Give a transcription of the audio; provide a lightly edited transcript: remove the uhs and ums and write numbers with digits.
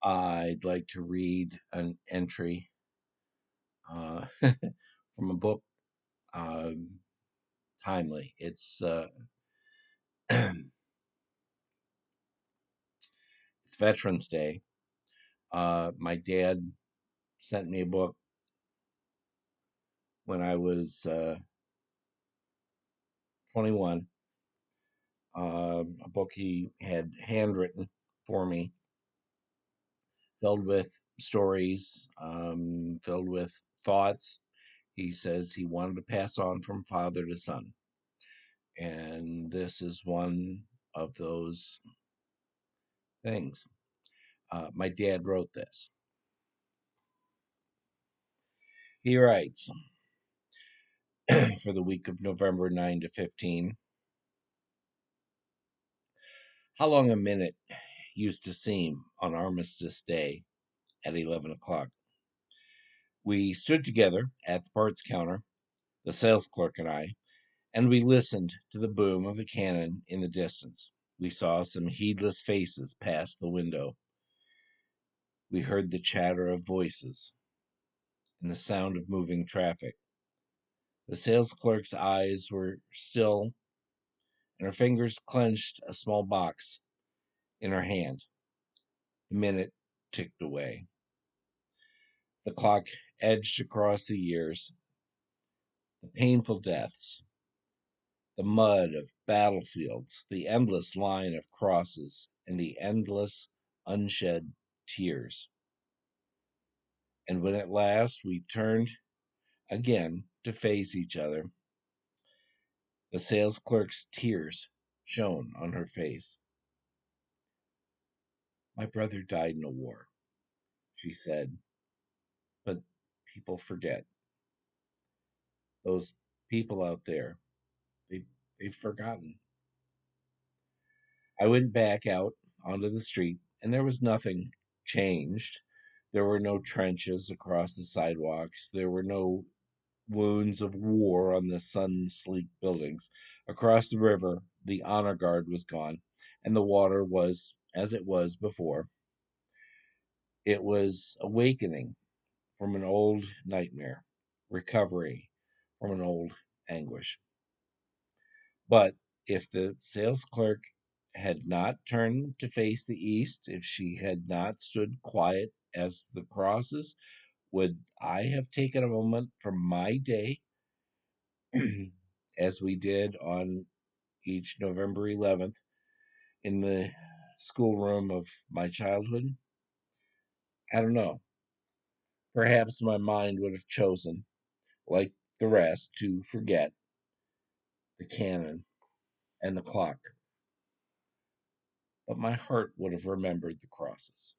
I'd like to read an entry from a book, um, timely. It's Veterans Day. My dad sent me a book when I was 21, a book he had handwritten for me, filled with stories, filled with thoughts he says he wanted to pass on from father to son. And this is one of those things. My dad wrote this. He writes, for the week of November 9 to 15, how long a minute used to seem on Armistice Day at 11 o'clock. We stood together at the parts counter, the sales clerk and we listened to the boom of the cannon in the distance. We saw some heedless faces pass the window. We heard the chatter of voices and the sound of moving traffic. The sales clerk's eyes were still, and her fingers clenched a small box in her hand. The minute ticked away. The clock edged across the years, the painful deaths, the mud of battlefields, the endless line of crosses, and the endless unshed tears. And when at last we turned again to face each other, the sales clerk's tears shone on her face. My brother died in a war, she said, but people forget. Those people out there, they, they've forgotten. I went back out onto the street, and there was nothing changed. There were no trenches across the sidewalks. There were no wounds of war on the sun sleeked buildings. Across the river, the honor guard was gone, and the water was as it was before. It was awakening from an old nightmare, recovery from an old anguish. But if the sales clerk had not turned to face the east, if she had not stood quiet as the crosses, would I have taken a moment from my day, as we did on each November 11th in the schoolroom of my childhood? I don't know. Perhaps my mind would have chosen, like the rest, to forget the cannon and the clock, but my heart would have remembered the crosses.